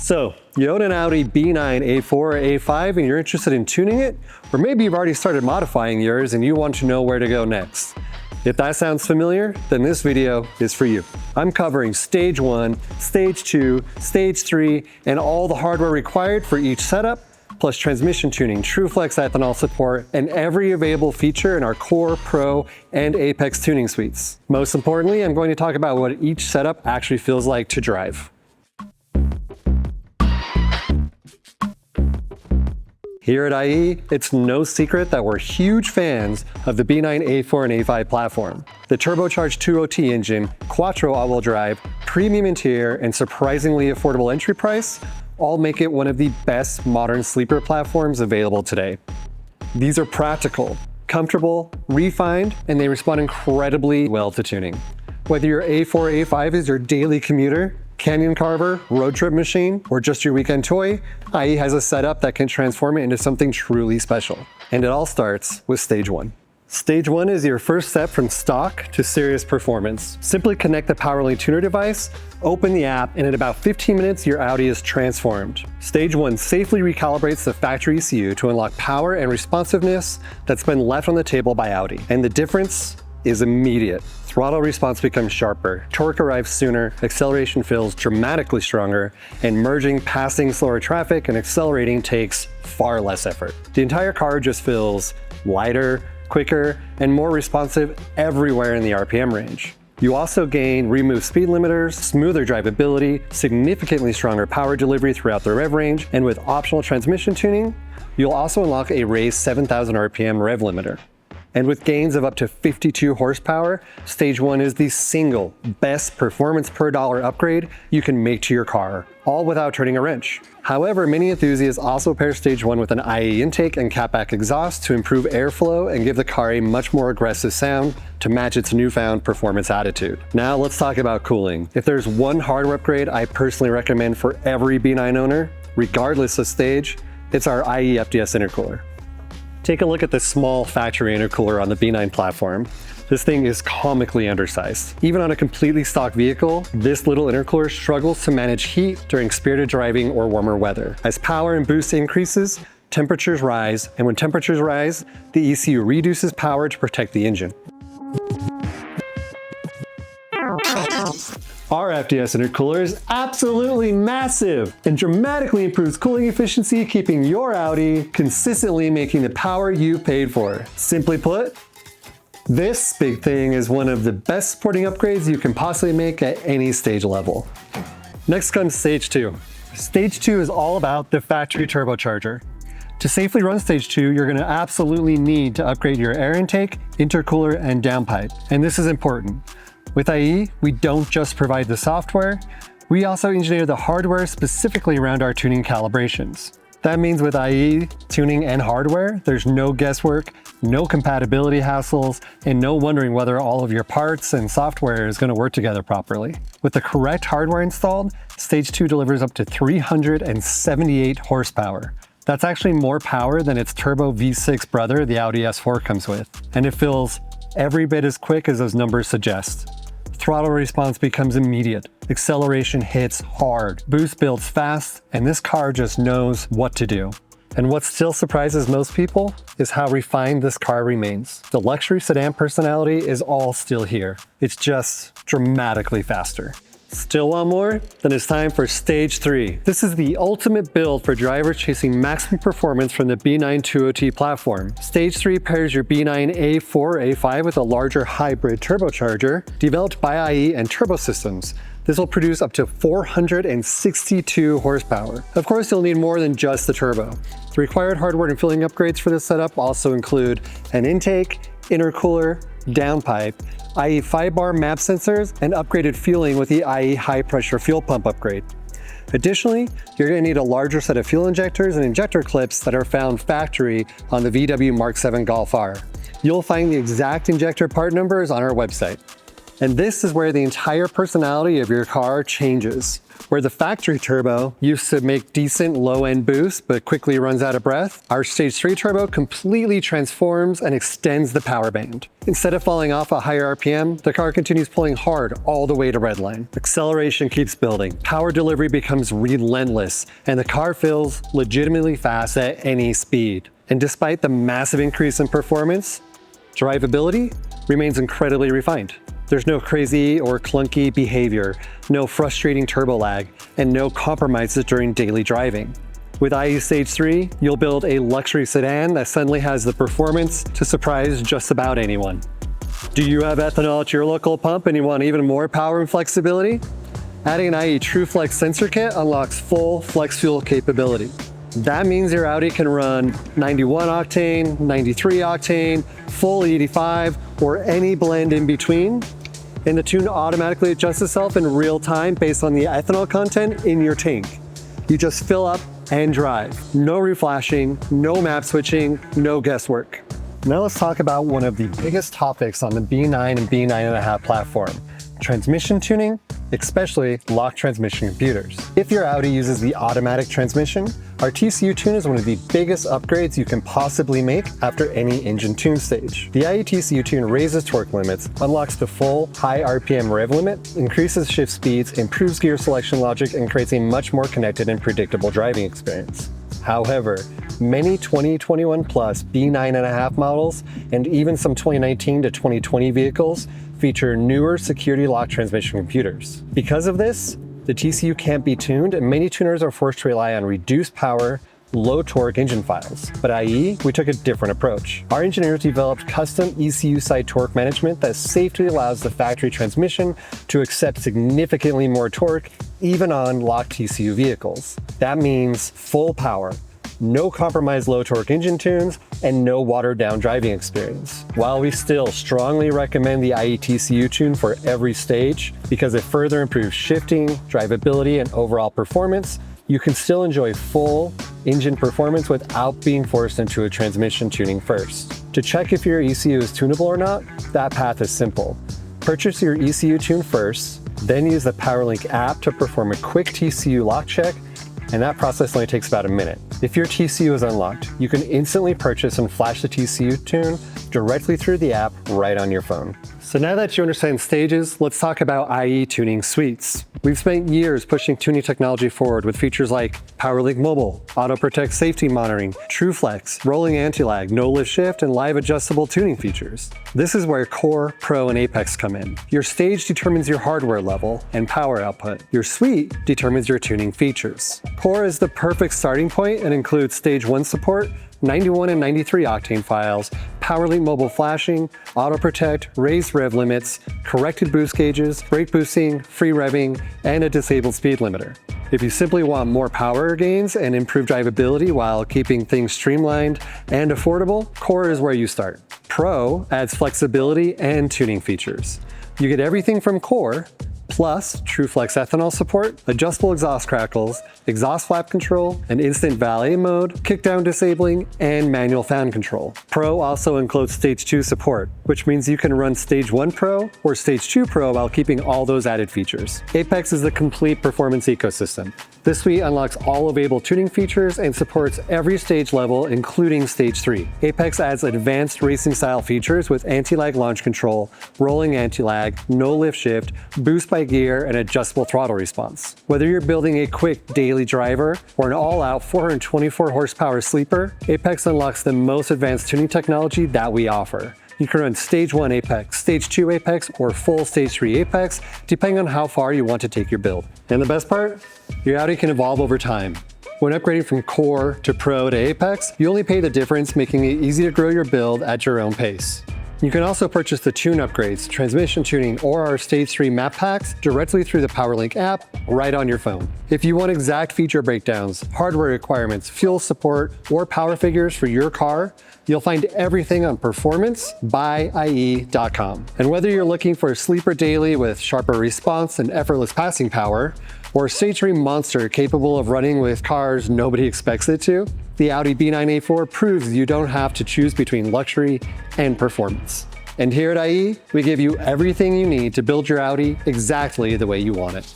So, you own an Audi B9 A4 or A5 and you're interested in tuning it? Or maybe you've already started modifying yours and you want to know where to go next. If that sounds familiar, then this video is for you. I'm covering Stage 1, Stage 2, Stage 3, and all the hardware required for each setup, plus transmission tuning, TrueFlex ethanol support, and every available feature in our Core, Pro, and Apex tuning suites. Most importantly, I'm going to talk about what each setup actually feels like to drive. Here at IE, it's no secret that we're huge fans of the B9 A4 and A5 platform. The turbocharged 2.0T engine, quattro all-wheel drive, premium interior, and surprisingly affordable entry price all make it one of the best modern sleeper platforms available today. These are practical, comfortable, refined, and they respond incredibly well to tuning. Whether your A4, A5 is your daily commuter, canyon carver, road trip machine, or just your weekend toy, IE has a setup that can transform it into something truly special. And it all starts with Stage 1. Stage 1 is your first step from stock to serious performance. Simply connect the POWERlink tuner device, open the app, and in about 15 minutes, your Audi is transformed. Stage 1 safely recalibrates the factory ECU to unlock power and responsiveness that's been left on the table by Audi. And the difference is immediate. Throttle response becomes sharper, torque arrives sooner, acceleration feels dramatically stronger, and merging, passing slower traffic and accelerating takes far less effort. The entire car just feels lighter, quicker, and more responsive everywhere in the RPM range. You also gain removed speed limiters, smoother drivability, significantly stronger power delivery throughout the rev range, and with optional transmission tuning, you'll also unlock a raised 7,000 RPM rev limiter. And with gains of up to 52 horsepower, Stage 1 is the single best performance per dollar upgrade you can make to your car, all without turning a wrench. However, many enthusiasts also pair Stage 1 with an IE intake and catback exhaust to improve airflow and give the car a much more aggressive sound to match its newfound performance attitude. Now let's talk about cooling. If there's one hardware upgrade I personally recommend for every B9 owner, regardless of stage, it's our IE FDS intercooler. Take a look at this small factory intercooler on the B9 platform. This thing is comically undersized. Even on a completely stock vehicle, this little intercooler struggles to manage heat during spirited driving or warmer weather. As power and boost increases, temperatures rise, and when temperatures rise, the ECU reduces power to protect the engine. Our FDS intercooler is absolutely massive and dramatically improves cooling efficiency, keeping your Audi consistently making the power you paid for. Simply put, this big thing is one of the best sporting upgrades you can possibly make at any stage level. Next comes Stage 2. Stage 2 is all about the factory turbocharger. To safely run Stage 2, you're going to absolutely need to upgrade your air intake, intercooler, and downpipe. And this is important. With IE, we don't just provide the software, we also engineer the hardware specifically around our tuning calibrations. That means with IE, tuning and hardware, there's no guesswork, no compatibility hassles, and no wondering whether all of your parts and software is going to work together properly. With the correct hardware installed, Stage 2 delivers up to 378 horsepower. That's actually more power than its turbo V6 brother, the Audi S4 comes with. And it feels every bit as quick as those numbers suggest. Throttle response becomes immediate. Acceleration hits hard. Boost builds fast, and this car just knows what to do. And what still surprises most people is how refined this car remains. The luxury sedan personality is all still here. It's just dramatically faster. Still want more? Then it's time for Stage 3. This is the ultimate build for drivers chasing maximum performance from the B9 2.0T platform. Stage 3 pairs your B9 A4 A5 with a larger hybrid turbocharger developed by IE and Turbo Systems. This will produce up to 462 horsepower. Of course, you'll need more than just the turbo. The required hardware and filling upgrades for this setup also include an intake, intercooler, downpipe, IE 5-bar map sensors, and upgraded fueling with the IE high-pressure fuel pump upgrade. Additionally, you're going to need a larger set of fuel injectors and injector clips that are found factory on the VW Mark 7 Golf R. You'll find the exact injector part numbers on our website. And this is where the entire personality of your car changes. Where the factory turbo used to make decent low-end boosts but quickly runs out of breath, our Stage 3 turbo completely transforms and extends the power band. Instead of falling off a higher RPM, the car continues pulling hard all the way to redline. Acceleration keeps building, power delivery becomes relentless, and the car feels legitimately fast at any speed. And despite the massive increase in performance, drivability remains incredibly refined. There's no crazy or clunky behavior, no frustrating turbo lag, and no compromises during daily driving. With IE Stage 3, you'll build a luxury sedan that suddenly has the performance to surprise just about anyone. Do you have ethanol at your local pump and you want even more power and flexibility? Adding an IE TrueFlex sensor kit unlocks full flex fuel capability. That means your Audi can run 91 octane, 93 octane, full 85, or any blend in between. And the tune automatically adjusts itself in real time based on the ethanol content in your tank. You just fill up and drive. No reflashing, no map switching, no guesswork. Now let's talk about one of the biggest topics on the B9 and B9.5 platform, transmission tuning, especially locked transmission computers. If your Audi uses the automatic transmission, our TCU tune is one of the biggest upgrades you can possibly make after any engine tune stage. The IE TCU tune raises torque limits, unlocks the full high RPM rev limit, increases shift speeds, improves gear selection logic, and creates a much more connected and predictable driving experience. However, many 2021 plus B9.5 models and even some 2019 to 2020 vehicles feature newer security lock transmission computers. Because of this, the TCU can't be tuned and many tuners are forced to rely on reduced power, low torque engine files. But IE, we took a different approach. Our engineers developed custom ECU side torque management that safely allows the factory transmission to accept significantly more torque even on locked TCU vehicles. That means full power, no compromised low torque engine tunes, and no watered down driving experience. While we still strongly recommend the IE TCU tune for every stage because it further improves shifting, drivability, and overall performance, you can still enjoy full engine performance without being forced into a transmission tuning first. To check if your ECU is tunable or not, that path is simple. Purchase your ECU tune first, then use the POWERlink app to perform a quick TCU lock check, and that process only takes about a minute. If your TCU is unlocked, you can instantly purchase and flash the TCU tune directly through the app right on your phone. So now that you understand stages, let's talk about IE tuning suites. We've spent years pushing tuning technology forward with features like POWERlink Mobile, Auto Protect Safety Monitoring, TrueFlex, Rolling Anti-Lag, No Lift Shift, and live adjustable tuning features. This is where Core, Pro, and Apex come in. Your stage determines your hardware level and power output. Your suite determines your tuning features. Core is the perfect starting point and includes Stage 1 support, 91 and 93 octane files, POWERlink mobile flashing, auto protect, raised rev limits, corrected boost gauges, brake boosting, free revving, and a disabled speed limiter. If you simply want more power gains and improved drivability while keeping things streamlined and affordable, Core is where you start. Pro adds flexibility and tuning features. You get everything from Core, plus TrueFlex ethanol support, adjustable exhaust crackles, exhaust flap control, an instant valet mode, kickdown disabling, and manual fan control. Pro also includes Stage 2 support, which means you can run Stage 1 Pro or Stage 2 Pro while keeping all those added features. Apex is the complete performance ecosystem. This suite unlocks all available tuning features and supports every stage level, including Stage 3. Apex adds advanced racing style features with anti-lag launch control, rolling anti-lag, no lift shift, boost by gear, and adjustable throttle response. Whether you're building a quick daily driver or an all-out 424 horsepower sleeper, Apex unlocks the most advanced tuning technology that we offer. You can run Stage 1 Apex, Stage 2 Apex, or full Stage 3 Apex, depending on how far you want to take your build. And the best part? Your Audi can evolve over time. When upgrading from Core to Pro to Apex, you only pay the difference, making it easy to grow your build at your own pace. You can also purchase the tune upgrades, transmission tuning, or our Stage 3 map packs directly through the POWERlink app right on your phone. If you want exact feature breakdowns, hardware requirements, fuel support, or power figures for your car, you'll find everything on performancebyie.com. And whether you're looking for a sleeper daily with sharper response and effortless passing power, or a Stage 3 monster capable of running with cars nobody expects it to, the Audi B9 A4 proves you don't have to choose between luxury and performance. And here at IE, we give you everything you need to build your Audi exactly the way you want it.